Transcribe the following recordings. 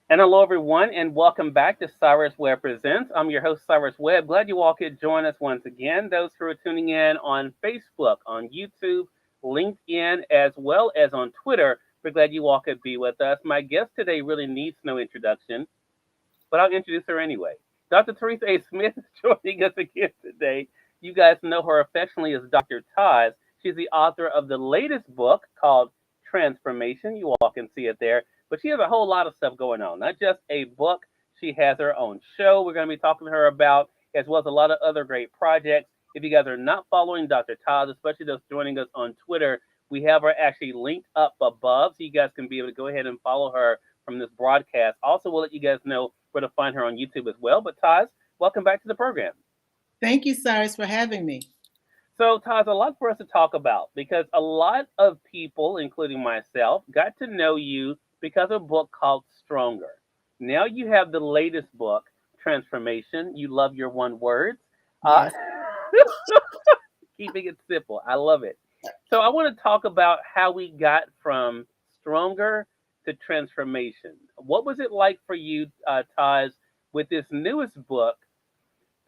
And hello, everyone, and welcome back to Cyrus Webb Presents. I'm your host, Cyrus Webb. Glad you all could join us once again. Those who are tuning in on Facebook, on YouTube, LinkedIn, as well as on Twitter, we're glad you all could be with us. My guest today really needs no introduction, but I'll introduce her anyway. Dr. Teresa A. Smith is joining us again today. You guys know her affectionately as Dr. Taz. She's the author of the latest book called Transformation. You all can see it there. But she has a whole lot of stuff going on, not just a book. She has her own show we're going to be talking to her about, as well as a lot of other great projects. If you guys are not following Dr. Taz, especially those joining us on Twitter, we have her actually linked up above, so you guys can be able to go ahead and follow her from this broadcast. Also, we'll let you guys know where to find her on YouTube as well. But Taz, welcome back to the program. Thank you, Cyrus, for having me. So, Taz, a lot for us to talk about because a lot of people, including myself, got to know you because of a book called Stronger. Now you have the latest book, Transformation. You love your one words. Uh, Yes. keeping it simple. I love it. So, I want to talk about how we got from Stronger to Transformation. What was it like for you, Taz, with this newest book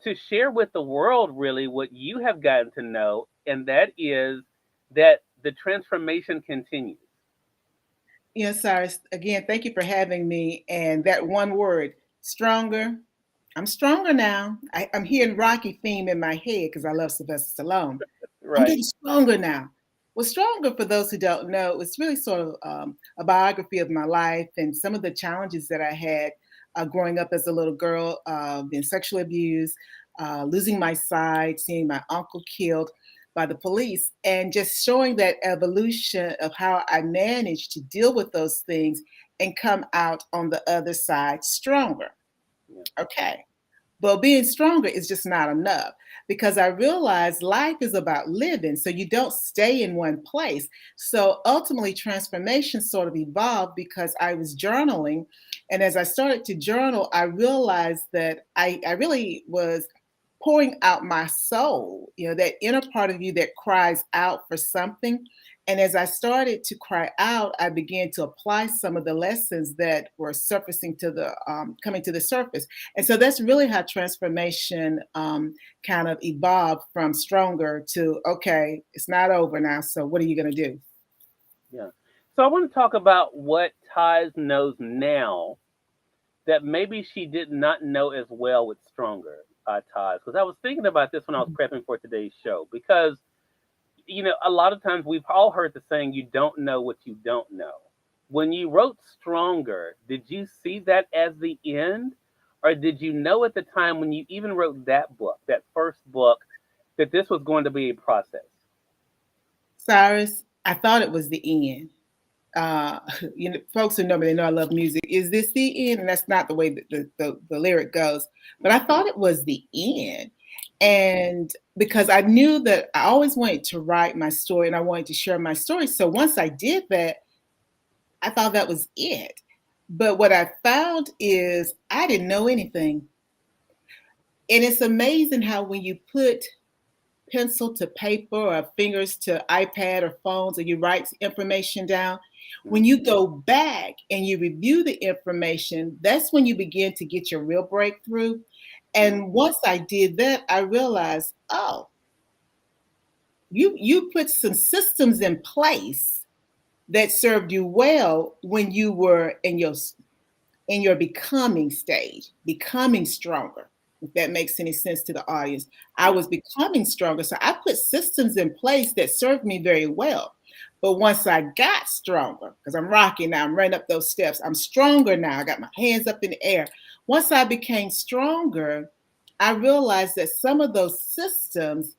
to share with the world really what you have gotten to know, and that is that the transformation continues. Yes, Cyrus, again, thank you for having me. And that one word, stronger. I'm stronger now. I'm hearing Rocky theme in my head because I love Sylvester Stallone. I'm Right. getting stronger now. Well, Stronger, for those who don't know, it's really sort of a biography of my life and some of the challenges that I had growing up as a little girl, being sexually abused, losing my sight, seeing my uncle killed by the police, and just showing that evolution of how I managed to deal with those things and come out on the other side stronger. Yeah. Okay. But being stronger is just not enough because I realized life is about living. So you don't stay in one place. So ultimately, transformation sort of evolved because I was journaling. And as I started to journal, I realized that I really was pouring out my soul, that inner part of you that cries out for something. And as I started to cry out, I began to apply some of the lessons that were surfacing to the coming to the surface. And so that's really how transformation kind of evolved from stronger to, okay, it's not over now. So what are you going to do? Yeah. So I want to talk about what Taz knows now that maybe she did not know as well with Stronger, Taz. Because I was thinking about this when I was prepping for today's show. Because, a lot of times we've all heard the saying, you don't know what you don't know. When you wrote Stronger, did you see that as the end? Or did you know at the time when you even wrote that book, that first book, that this was going to be a process? Cyrus, I thought it was the end. uh, Folks who know me, they know I love music. Is this the end? And that's not the way that the lyric goes. But I thought it was the end. And because I knew that I always wanted to write my story and I wanted to share my story. So once I did that, I thought that was it. But what I found is I didn't know anything. And it's amazing how when you put pencil to paper or fingers to iPad or phones and you write information down, when you go back and you review the information, that's when you begin to get your real breakthrough. Mm-hmm. And once I did that, I realized, oh, you put some systems in place that served you well when you were in your becoming stage, becoming stronger. If that makes any sense to the audience, I Yeah. was becoming stronger. So I put systems in place that served me very well. But once I got stronger, because I'm rocking now, I'm running up those steps, I'm stronger now. I got my hands up in the air. Once I became stronger, I realized that some of those systems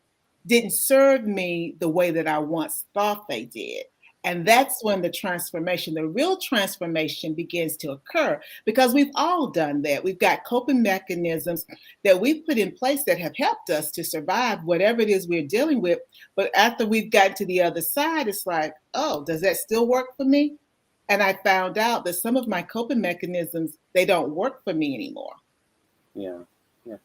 didn't serve me the way that I once thought they did. And that's when the transformation, the real transformation begins to occur because we've all done that. We've got coping mechanisms that we've put in place that have helped us to survive whatever it is we're dealing with. But after we've gotten to the other side, it's like, oh, does that still work for me? And I found out that some of my coping mechanisms, they don't work for me anymore. Yeah. Yeah.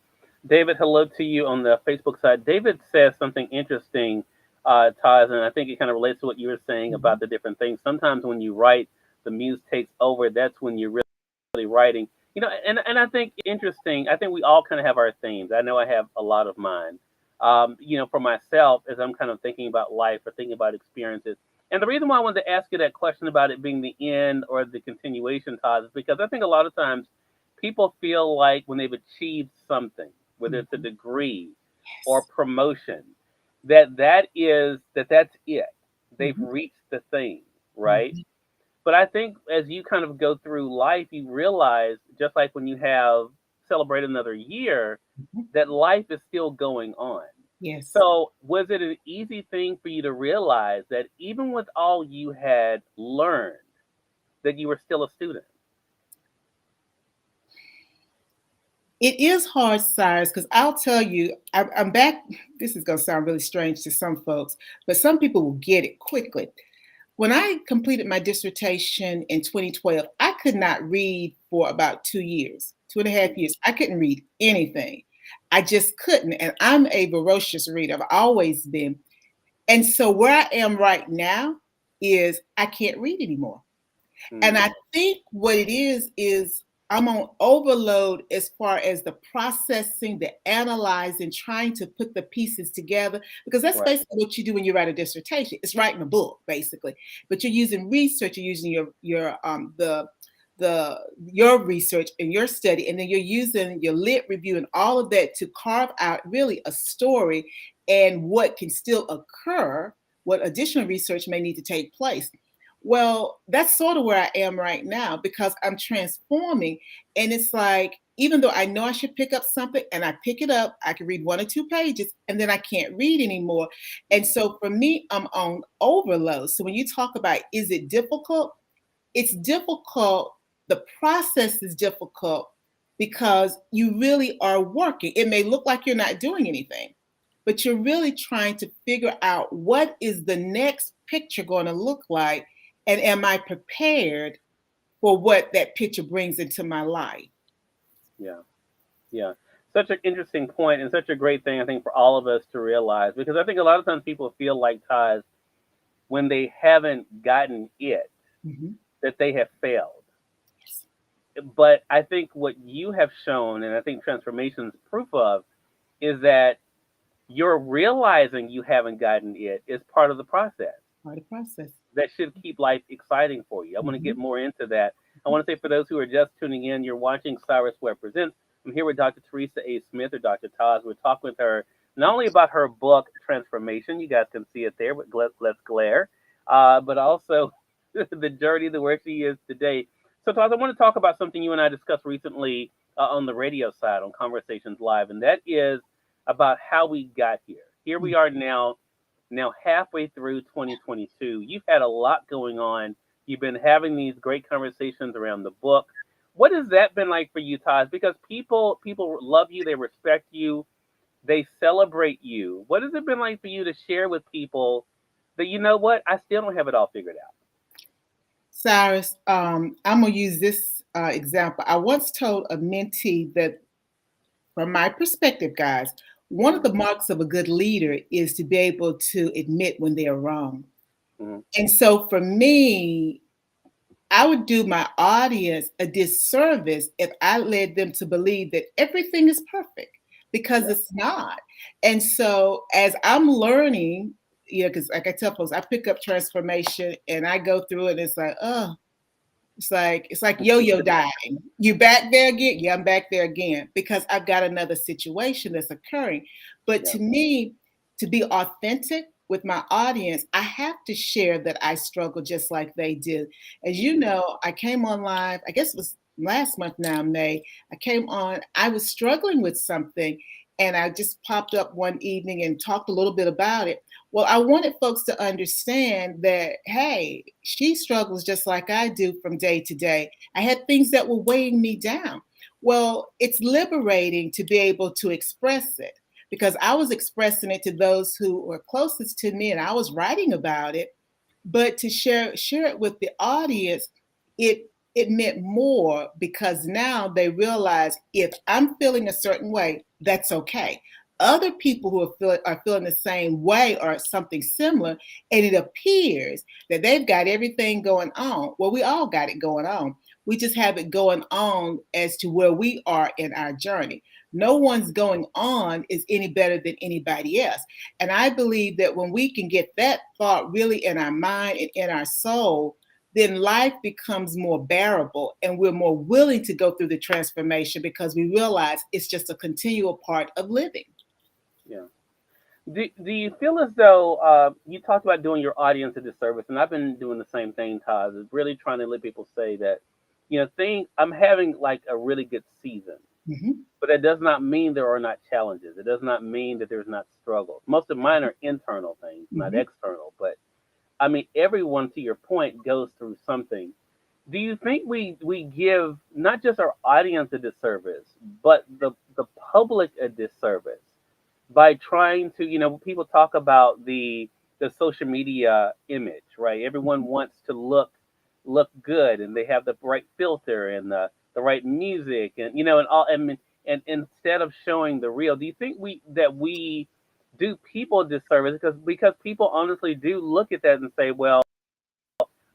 David, hello to you on the Facebook side. David says something interesting, Taz, and I think it kind of relates to what you were saying about Mhm. the different things. Sometimes when you write, the muse takes over. That's when you really writing. And I think interesting. I think we all kind of have our themes. I know I have a lot of mine. For myself, as I'm kind of thinking about life or thinking about experiences. And the reason why I wanted to ask you that question about it being the end or the continuation, Todd, is because I think a lot of times people feel like when they've achieved something, whether it's a Mhm. degree or Yes. promotion, that's it. They've Mhm. reached the thing, right? Mhm. But I think as you kind of go through life, you realize, just like when you have celebrated another year, Mhm. that life is still going on. Yes. So, was it an easy thing for you to realize that even with all you had learned, that you were still a student? It is hard, Cyrus, because I'll tell you, I'm back. This is going to sound really strange to some folks, but some people will get it quickly. When I completed my dissertation in 2012, I could not read for about 2 years, 2.5 years. I couldn't read anything. I just couldn't. And I'm a voracious reader. I've always been. And so where I am right now is I can't read anymore. And I Mm, think what it is I'm on overload as far as the processing, the analyzing, trying to put the pieces together, because that's right. basically what you do when you write a dissertation. It's writing a book, basically. But you're using research, you're using your research and your study, and then you're using your lit review and all of that to carve out really a story and what can still occur, what additional research may need to take place. Well, that's sort of where I am right now because I'm transforming. And it's like, even though I know I should pick up something and I pick it up, I can read 1 or 2 pages and then I can't read anymore. And Mm, so for me, I'm on overload. So when you talk about is it difficult? It's difficult. The process is difficult because you really are working. It may look like you're not doing anything, but you're really trying to figure out what is the next picture going to look like, and am I prepared for what that picture brings into my life? yeah, yeah. Such an interesting point and such a great thing, I think, for all of us to realize because I think a lot of times people feel like ties when they haven't gotten it, Mhm. that they have failed. Yes. But I think what you have shown, and I think transformation's proof of, is that you're realizing you haven't gotten it is part of the process. Part of the process. That should keep life exciting for you. I want to get Mhm. more into that. I want to say for those who are just tuning in, you're watching Cyrus Webb Presents. I'm here with Dr. Teresa A. Smith or Dr. Taz. We're talking with her not only about her book, Transformation, you guys can see it there with Let's Glare, but also the journey to where she is today. So, Taz, I want to talk about something you and I discussed recently on the radio side on Conversations Live, and that is about how we got here. Here we Mhm. are now halfway through 2022. You've had a lot going on. You've been having these great conversations around the book. What has that been like for you, Taj? Because people love you, they respect you, they celebrate you. What has it been like for you to share with people that you know what? I still don't have it all figured out. Cyrus, I'm going to use this example. I once told a mentee that, from my perspective, guys, one of Mm-hmm. the marks of a good leader is to be able to admit when they are wrong. Mm-hmm. And so for me, I would do my audience a disservice if I led them to believe that everything is perfect because Yeah. it's not. And so as I'm learning, because like I tell folks, I pick up transformation and I go through it, and it's like, oh, it's like yo-yo dieting. You back there again? Yeah, I'm back there again because I've got another situation that's occurring. But Yeah. to me, to be authentic with my audience, I have to share that I struggle just like they did. As you Mm-hmm. know, I came on live, I guess it was last month now, May. I came on, I was struggling with something, and I just popped up one evening and talked a little bit about it. Well, I wanted folks to understand that, hey, she struggles just like I do from day to day. I had things that were weighing me down. Well, it's liberating to be able to express it because I was expressing it to those who were closest to me and I was writing about it. But to share it with the audience, it meant more because now they realize if I'm feeling a certain way, that's okay. Other people who are feeling the same way or something similar, and it appears that they've got everything going on. Well, we all got it going on. We just have it going on as to where we are in our journey. No one's going on is any better than anybody else. And I believe that when we can get that thought really in our mind and in our soul, then life becomes more bearable and we're more willing to go through the transformation because we realize it's just a continual part of living. Yeah. Do you feel as though you talked about doing your audience a disservice, and I've been doing the same thing, Todd, is really trying to let people say that, I'm having like a really good season, Mhm. but it does not mean there are not challenges. It does not mean that there's not struggles. Most of mine are internal things, not Mhm. external. But I mean, everyone, to your point, goes through something. Do you think we give not just our audience a disservice, but the public a disservice by trying to, people talk about the social media image, right? Everyone wants to look good, and they have the right filter and the right music, and and all, and instead of showing the real, do you think we do people a disservice because people honestly do look at that and say, well,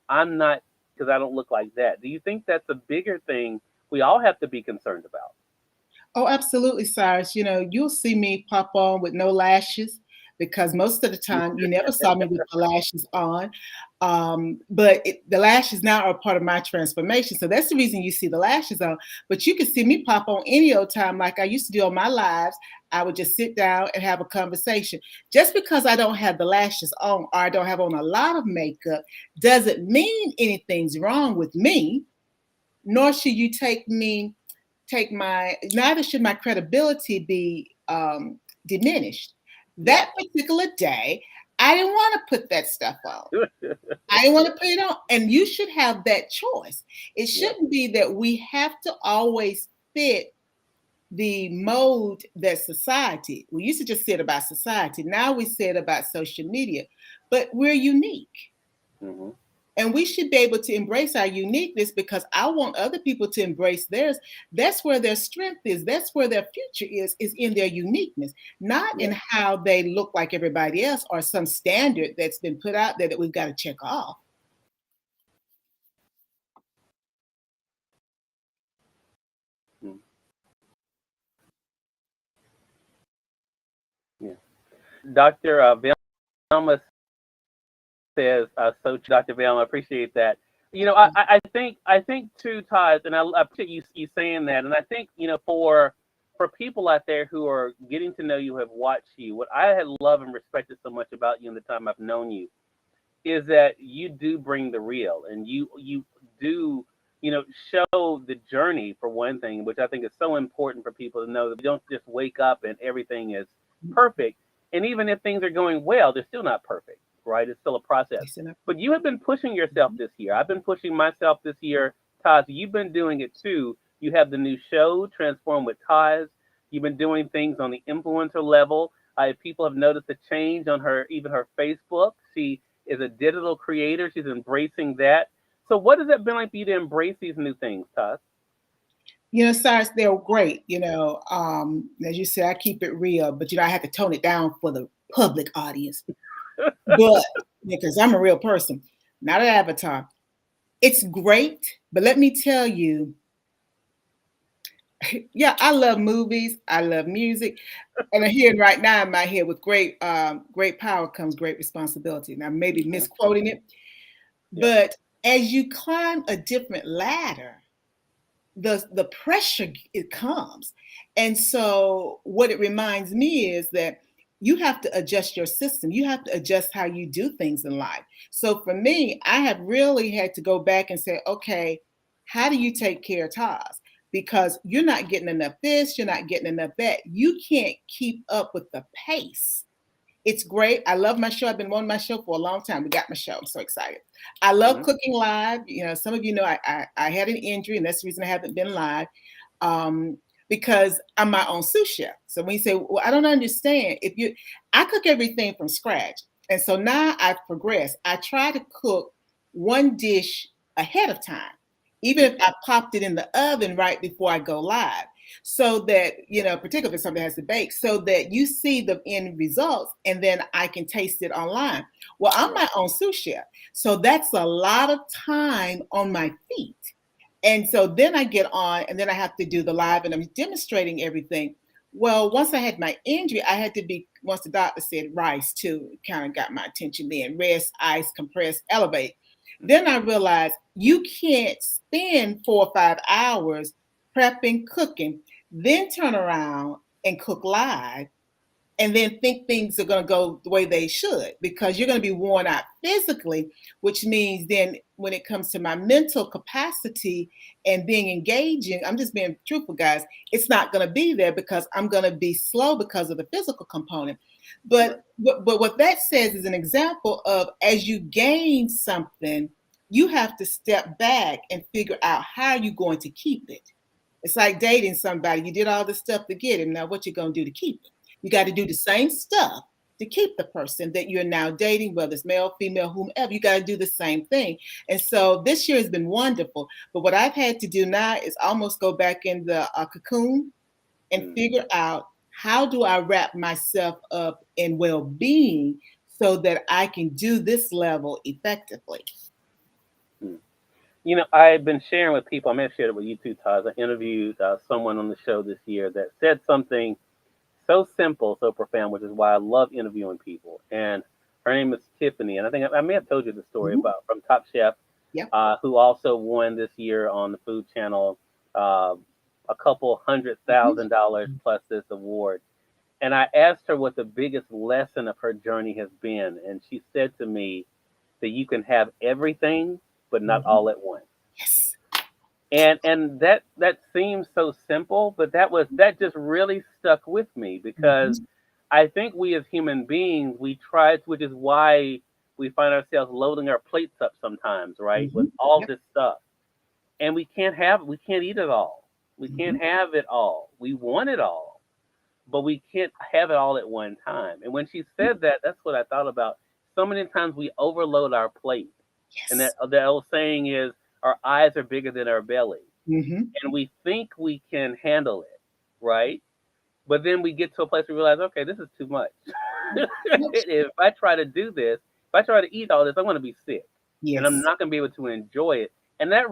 I'm not, because I don't look like that. Do you think that's a bigger thing we all have to be concerned about? Oh, absolutely, Cyrus. You'll see me pop on with no lashes because most of the time you never saw me with the lashes on. But the lashes now are part of my transformation. So that's the reason you see the lashes on. But you can see me pop on any old time like I used to do on my lives. I would just sit down and have a conversation. Just because I don't have the lashes on or I don't have on a lot of makeup doesn't mean anything's wrong with me, nor should you neither should my credibility be diminished. Yeah. That particular day, I didn't want to put that stuff on. I didn't want to put it on. And you should have that choice. It Yeah. shouldn't be that we have to always fit the mode that society, we used to just say it about society. Now we say it about social media, but we're unique. Hmm. And we should be able to embrace our uniqueness because I want other people to embrace theirs. That's where their strength is. That's where their future is in their uniqueness, not Yeah. in how they look like everybody else or some standard that's been put out there that we've got to check off. Mm. Yeah. Dr. Velma says, so true, Dr. Velma. I appreciate that. I think too, Todd, and I appreciate you saying that. And I think, for people out there who are getting to know you, have watched you, what I had loved and respected so much about you in the time I've known you is that you do bring the real, and you do, show the journey, for one thing, which I think is so important for people to know, that we don't just wake up and everything is perfect. And even if things are going well, they're still not perfect, right? It's still a process. But you have been pushing yourself this year. I've been pushing myself this year. Taz, you've been doing it too. You have the new show, Transform with Taz. You've been doing things on the influencer level. People have noticed a change on her, even her Facebook. She is a digital creator. She's embracing that. So, what has it been like for you to embrace these new things, Taz? Cyrus, they're great. As you said, I keep it real, but I have to tone it down for the public audience. But because I'm a real person, not an avatar. It's great, but let me tell you, yeah, I love movies. I love music. And I'm hearing right now in my head, with great power comes great responsibility. Now, maybe Hmm. misquoting it, Yeah. but as you climb a different ladder, the pressure it comes. And so what it reminds me is that you have to adjust your system. You have to adjust how you do things in life. So for me, I have really had to go back and say, okay, how do you take care of Taz? Because you're not getting enough this, you're not getting enough that. You can't keep up with the pace. It's great. I love my show. I've been wanting my show for a long time. We got my show. I'm so excited. I love Hmm. cooking live. Some of you know I had an injury, and that's the reason I haven't been live. Um, because I'm my own sous chef. So when you say, well, I don't understand. I cook everything from scratch. And so now I've progressed. I try to cook one dish ahead of time, even if Okay. I popped it in the oven right before I go live, so that, particularly if something has to bake, so that you see the end results and then I can taste it online. Well, I'm Right. my own sous chef. So that's a lot of time on my feet. And so then I get on and then I have to do the live and I'm demonstrating everything. Well, once I had my injury, I had to be, once the doctor said rice too, it kind of got my attention then. Rest, ice, compress, elevate. Then I realized you can't spend 4 or 5 hours prepping, cooking, then turn around and cook live and then think things are going to go the way they should because you're going to be worn out physically, which means then when it comes to my mental capacity and being engaging, I'm just being truthful, guys, it's not going to be there because I'm going to be slow because of the physical component. Right. But what that says is an example of as you gain something, you have to step back and figure out how you're going to keep it. It's like dating somebody. You did all this stuff to get him. Now, what you going to do to keep it? You got to do the same stuff to keep the person that you're now dating, whether it's male, female, whomever. You got to do the same thing. And so this year has been wonderful. But what I've had to do now is almost go back in the cocoon and Mm, figure out how do I wrap myself up in well-being so that I can do this level effectively. mm. I've been sharing with people. I may have shared it with you too, Taz. I interviewed someone on the show this year that said something so simple, so profound, which is why I love interviewing people. And her name is Tiffany, and I think I may have told you the story Mhm. about from Top Chef, Yep. who also won this year on the Food Channel uh, a couple hundred Mhm. thousand dollars plus this award. And I asked her what the biggest lesson of her journey has been, and she said to me that you can have everything, but not Mhm. all at once. Yes. And that seems so simple, but that just really stuck with me because Mhm. I think we as human beings we try, which is why we find ourselves loading our plates up sometimes, right, with Mhm. all Yep. this stuff, and we can't eat it all, we can't Mhm. have it all, we want it all, but we can't have it all at one time. And when she said that, that's what I thought about. So many times we overload our plate, and Yes. that old saying is, our eyes are bigger than our belly, Mhm. and we think we can handle it, right? But then we get to a place where we realize, okay, this is too much. Yep. If I try to do this, if I try to eat all this, I'm going to be sick, and I'm Yes. not going to be able to enjoy it. And that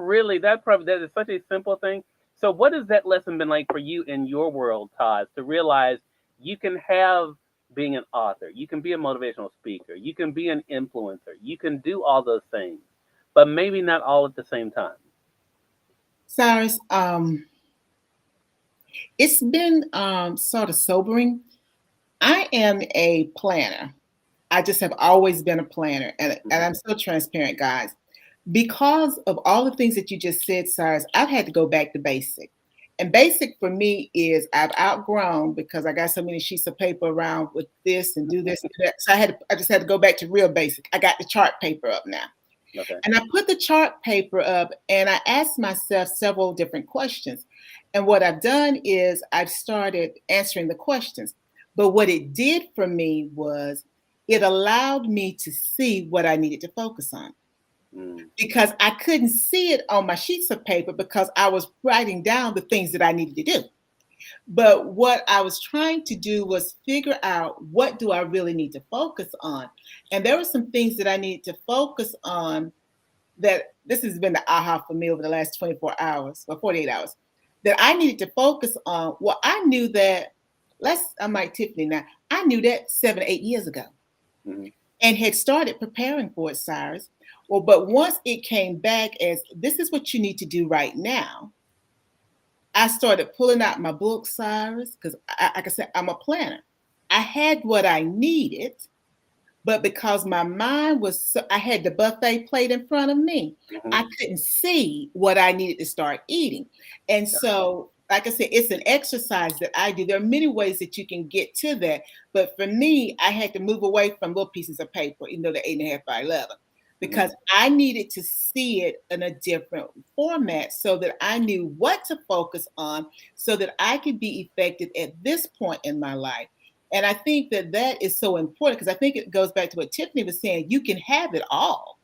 is such a simple thing. So, what has that lesson been like for you in your world, Todd, to realize you can have being an author, you can be a motivational speaker, you can be an influencer, you can do all those things, but maybe not all at the same time. Cyrus, it's been sort of sobering. I am a planner. I just have always been a planner, and Hmm. I'm so transparent, guys. Because of all the things that you just said, Cyrus, I've had to go back to basic. And basic for me is I've outgrown because I got so many sheets of paper around with this and do this and that. So I just had to go back to real basic. I got the chart paper up now. Okay. And I put the chart paper up and I asked myself several different questions. And what I've done is I've started answering the questions. But what it did for me was it allowed me to see what I needed to focus on Mm. because I couldn't see it on my sheets of paper because I was writing down the things that I needed to do. But what I was trying to do was figure out what do I really need to focus on. And there were some things that I needed to focus on that this has been the aha for me over the last 24 hours or 48 hours that I needed to focus on. Well, I knew that, I'm like Tiffany now, I knew that 7, 8 years ago Hmm. and had started preparing for it, Cyrus. Well, but once it came back as this is what you need to do right now, I started pulling out my book, Cyrus, because like I said, I'm a planner. I had what I needed, but because my mind was, I had the buffet plate in front of me, Hmm. I couldn't see what I needed to start eating. And so, like I said, it's an exercise that I do. There are many ways that you can get to that. But for me, I had to move away from little pieces of paper, even though they're 8.5 by 11, Hmm. because I needed to see it in a different format so that I knew what to focus on so that I could be effective at this point in my life. And I think that that is so important because I think it goes back to what Tiffany was saying. You can have it all,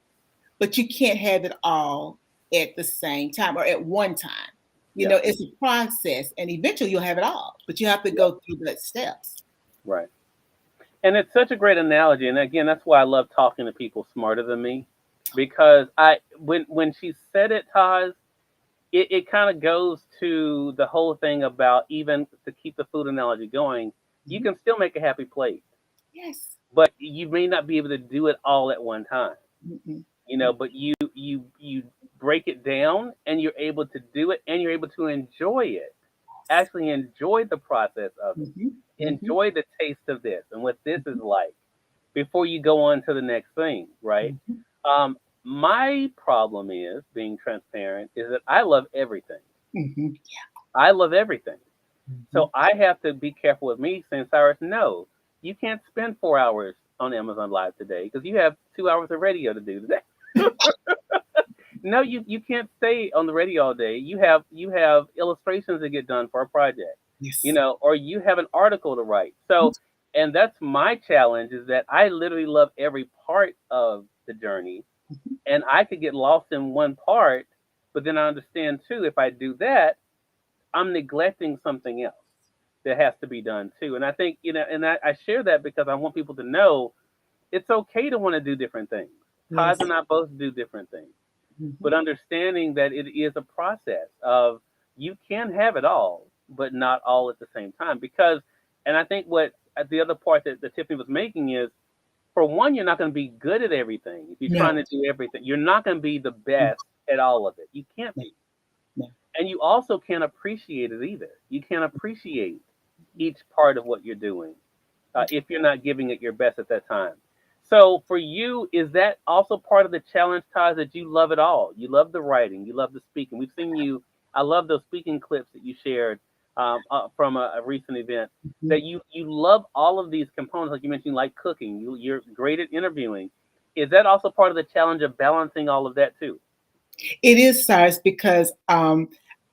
but you can't have it all at the same time or at one time. You Yeah. know, it's a process and eventually you'll have it all, but you have to Yeah. go through the steps. Right. And it's such a great analogy. And again, that's why I love talking to people smarter than me, because when she said it, Taz, it kind of goes to the whole thing about, even to keep the food analogy going, you Mhm. can still make a happy plate, Yes. but you may not be able to do it all at one time. Mhm. But you break it down and you're able to do it, and you're able to enjoy it. Actually enjoy the process of it. Mhm. Mhm. Enjoy the taste of this and what this is like before you go on to the next thing, right? Mhm. My problem is, being transparent, is that I love everything. Mhm. I love everything. Mhm. So I have to be careful with me saying, Cyrus, no, you can't spend 4 hours on Amazon Live today because you have 2 hours of radio to do today. No, you can't stay on the radio all day. You have illustrations to get done for a project, Yes. or you have an article to write. So, and that's my challenge, is that I literally love every part of the journey, Mhm. and I could get lost in one part, but then I understand too, if I do that, I'm neglecting something else that has to be done too. And I think, and I share that because I want people to know it's okay to want to do different things. Taz Yes. and I both do different things, Mhm. but understanding that it is a process of, you can have it all, but not all at the same time. Because, and I think what the other part that the Tiffany was making is, for one, you're not going to be good at everything. If you're No. trying to do everything, you're not going to be the No. best at all of it. You can't No. be. No. And you also can't appreciate it either. You can't appreciate each part of what you're doing if you're not giving it your best at that time. So for you, is that also part of the challenge, Taj, that you love it all? You love the writing, you love the speaking. We've seen you. I love those speaking clips that you shared from a recent event. Mhm. That you love all of these components, like you mentioned, like cooking. You're great at interviewing. Is that also part of the challenge of balancing all of that too? It is, Cyrus, because I,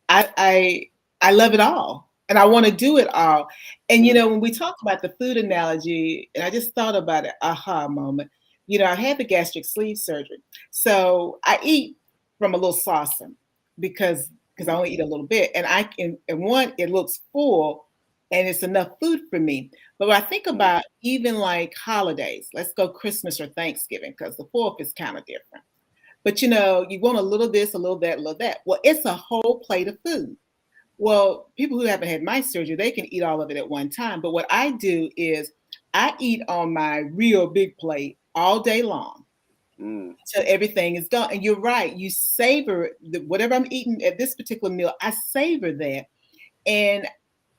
I I love it all, and I want to do it all. And Mm, when we talk about the food analogy, and I just thought about it, aha moment. I had the gastric sleeve surgery, so I eat from a little saucer because I mm, only eat a little bit, and I can and one it looks full, and it's enough food for me. But when I think mm, about even like holidays, let's go Christmas or Thanksgiving, because the fourth is kind of different. But you want a little this, a little that, a little that. Well, it's a whole plate of food. Well, people who haven't had my surgery, they can eat all of it at one time. But what I do is I eat on my real big plate all day long mm. till everything is gone. And you're right, you savor whatever I'm eating at this particular meal, I savor that. And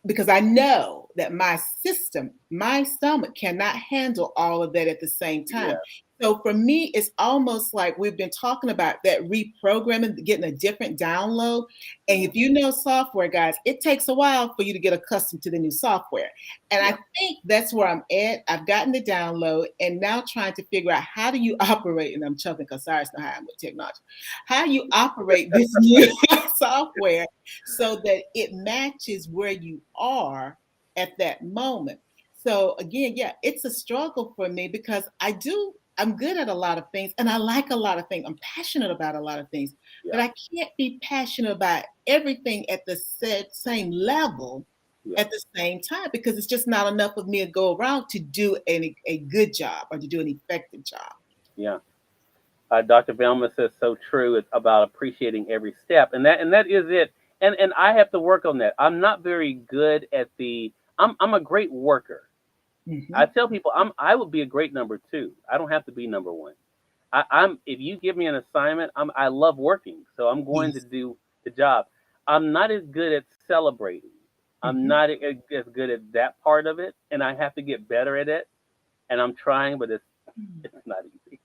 because I know that my system, my stomach cannot handle all of that at the same time. Yeah, So for me, it's almost like we've been talking about that reprogramming, getting a different download. And mm, if you know software, guys, it takes a while for you to get accustomed to the new software. And I yeah, think that's where I'm at. I've gotten the download and now trying to figure out how do you operate, and I'm chuckling because Cyrus know how I'm with technology. How you operate this new software so that it matches where you are at that moment. So again, yeah, it's a struggle for me because I'm good at a lot of things and I like a lot of things. I'm passionate about a lot of things, but yeah, I can't be passionate about everything at the same level yeah, at the same time because it's just not enough of me to go around to do a good job or to do an effective job. yeah. Dr. Velma says so true. It's about appreciating every step, and that is it. And I have to work on that. I'm not very good at the. I'm a great worker. I Mhm. tell people I would be a great number two. I don't have to be number one. I'm if you give me an assignment, I love working, so I'm going to Yes. do the job. I'm not as good at celebrating. I'm Mhm. not as good at that part of it, and I have to get better at it. And I'm trying, but it's not easy.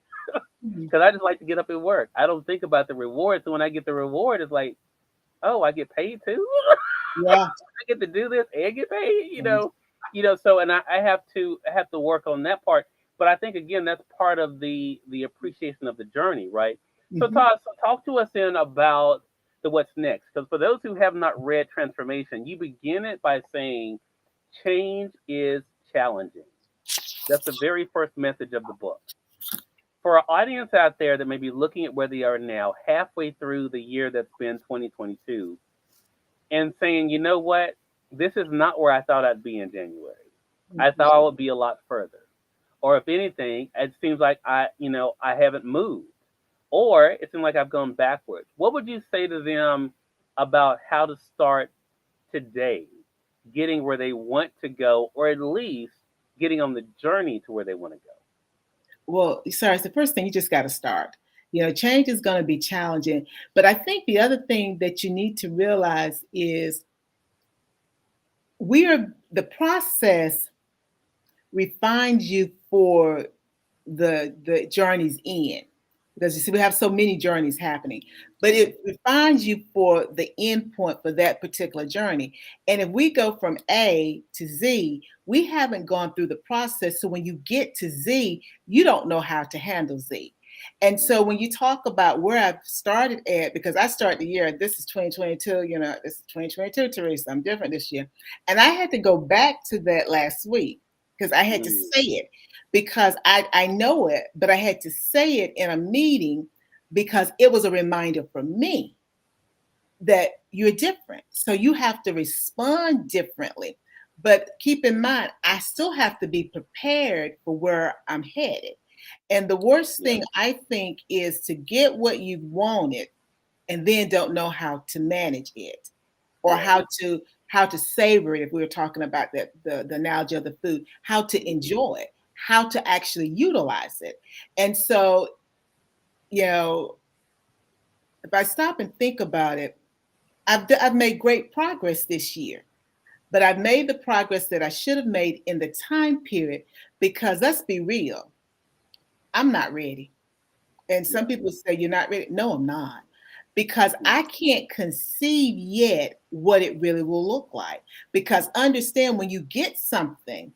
Mhm. Because I just like to get up and work. I don't think about the reward. So when I get the reward, it's like, oh, I get paid too. Yeah. I get to do this and get paid. Yes. So and I have to work on that part. But I think again, that's part of the appreciation of the journey, right? So Mhm. Todd, so talk to us then about the what's next. Because for those who have not read Transformation, you begin it by saying, change is challenging. That's the very first message of the book. For our audience out there that may be looking at where they are now, halfway through the year that's been 2022, and saying, you know what, this is not where I thought I'd be in January. I Mhm. thought I would be a lot further. Or if anything, it seems like I haven't moved, or it seems like I've gone backwards. What would you say to them about how to start today, getting where they want to go, or at least getting on the journey to where they want to go? Well, sorry, it's the first thing you just got to start. Change is going to be challenging. But I think the other thing that you need to realize is the process refines you for the journey's end. Because you see, we have so many journeys happening, but it refines you for the end point for that particular journey. And if we go from A to Z, we haven't gone through the process. So when you get to Z, you don't know how to handle Z. And so when you talk about where I've started at, because I started the year, this is 2022, this is 2022, Teresa, I'm different this year. And I had to go back to that last week because I had to Mm, say it because I know it, but I had to say it in a meeting because it was a reminder for me that you're different. So you have to respond differently. But keep in mind, I still have to be prepared for where I'm headed. And the worst yeah, thing I think is to get what you wanted and then don't know how to manage it or yeah. how to savor it if we were talking about the analogy of the food, how to Mhm. enjoy it, how to actually utilize it. And so, you know, if I stop and think about it, I've made great progress this year, but I've made the progress that I should have made in the time period because let's be real, I'm not ready. And some Yeah, people say, "You're not ready." No, I'm not. Because mm, I can't conceive yet what it really will look like. Because understand when you get something,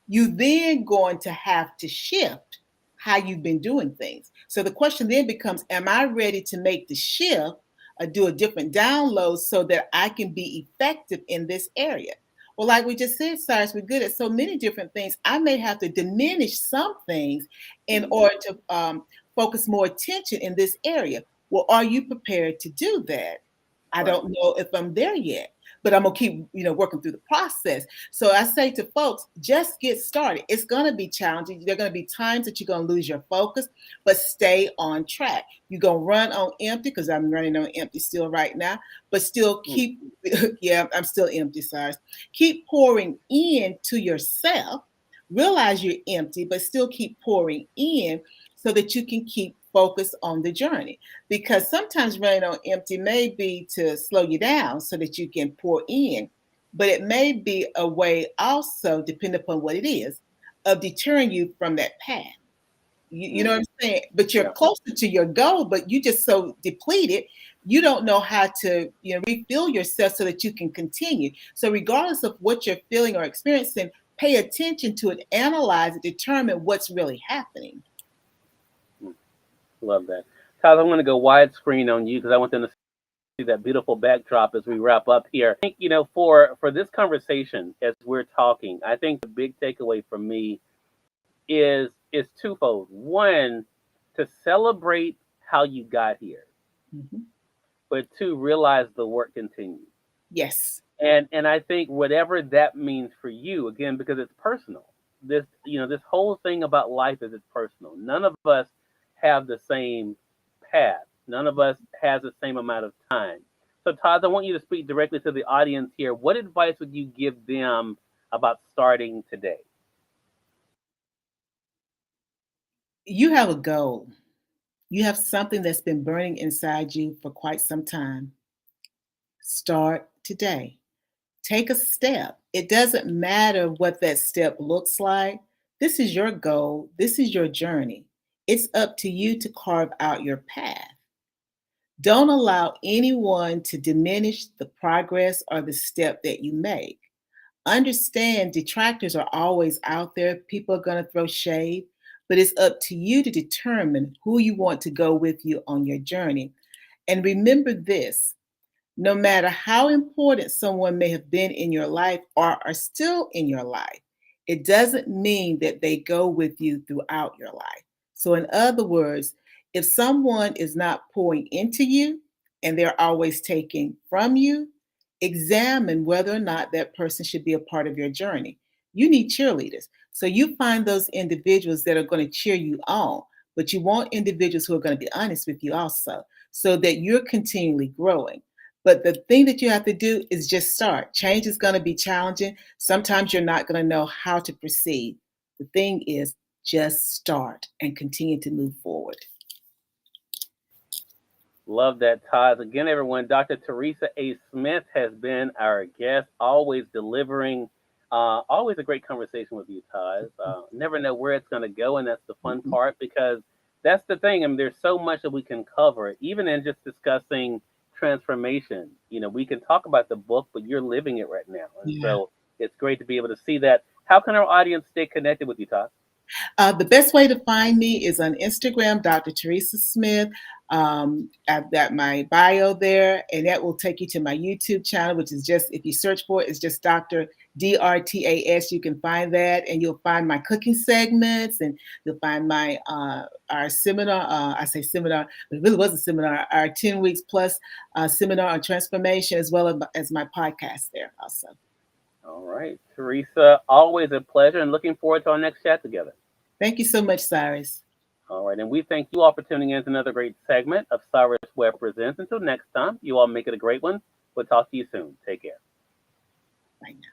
you then going to have to shift how you've been doing things. So the question then becomes, am I ready to make the shift or do a different download so that I can be effective in this area? Well, like we just said, Cyrus, we're good at so many different things. I may have to diminish some things in mhm, order to focus more attention in this area. Well, are you prepared to do that? I right. don't know if I'm there yet, but I'm gonna keep, working through the process. So I say to folks, just get started. It's gonna be challenging. There are gonna be times that you're gonna lose your focus, but stay on track. You're gonna run on empty because I'm running on empty still right now, but still Mm, keep, yeah, I'm still empty, sorry. Keep pouring in to yourself. Realize you're empty, but still keep pouring in so that you can keep focused on the journey. Because sometimes running on empty may be to slow you down so that you can pour in, but it may be a way also, depending upon what it is, of deterring you from that path. You know what mhm, I'm saying? But you're yeah, closer to your goal, but you just so depleted, you don't know how to, refill yourself so that you can continue. So regardless of what you're feeling or experiencing, pay attention to it, analyze it, determine what's really happening. mm, love that. Tyler, I'm going to go widescreen on you because I want them to see that beautiful backdrop as we wrap up here. I think, for this conversation, as we're talking, I think the big takeaway from me is twofold. One, to celebrate how you got here, Mhm. but two, realize the work continues. Yes. And I think whatever that means for you, again, because it's personal. This whole thing about life is it's personal. None of us have the same path. None of us has the same amount of time. So Todd, I want you to speak directly to the audience here. What advice would you give them about starting today? You have a goal. You have something that's been burning inside you for quite some time. Start today. Take a step. It doesn't matter what that step looks like. This is your goal. This is your journey. It's up to you to carve out your path. Don't allow anyone to diminish the progress or the step that you make. Understand detractors are always out there. People are going to throw shade, but it's up to you to determine who you want to go with you on your journey. And remember this, no matter how important someone may have been in your life or are still in your life, it doesn't mean that they go with you throughout your life. So, in other words, if someone is not pouring into you and they're always taking from you, examine whether or not that person should be a part of your journey. You need cheerleaders. So, you find those individuals that are going to cheer you on, but you want individuals who are going to be honest with you also so that you're continually growing. But the thing that you have to do is just start. Change is going to be challenging. Sometimes you're not going to know how to proceed. The thing is, just start and continue to move forward. Love that, Todd. Again, everyone, Dr. Teresa A. Smith has been our guest, always delivering. Always a great conversation with you, Todd. Never know where it's going to go, and that's the fun Mhm. part because that's the thing. I mean, there's so much that we can cover, even in just discussing transformation. We can talk about the book, but you're living it right now. And Yeah. so it's great to be able to see that. How can our audience stay connected with you, Todd? The best way to find me is on Instagram, Dr. Teresa Smith. I've got my bio there, and that will take you to my YouTube channel, which is just, if you search for it, it's just Dr. DRTAS. You can find that, and you'll find my cooking segments, and you'll find my our seminar. I say seminar, but it really was a seminar. Our 10 weeks plus seminar on transformation, as well as my podcast there also. All right, Teresa, always a pleasure, and looking forward to our next chat together. Thank you so much, Cyrus. All right, and we thank you all for tuning in to another great segment of Cyrus Webb Presents. Until next time, you all make it a great one. We'll talk to you soon. Take care. Bye now.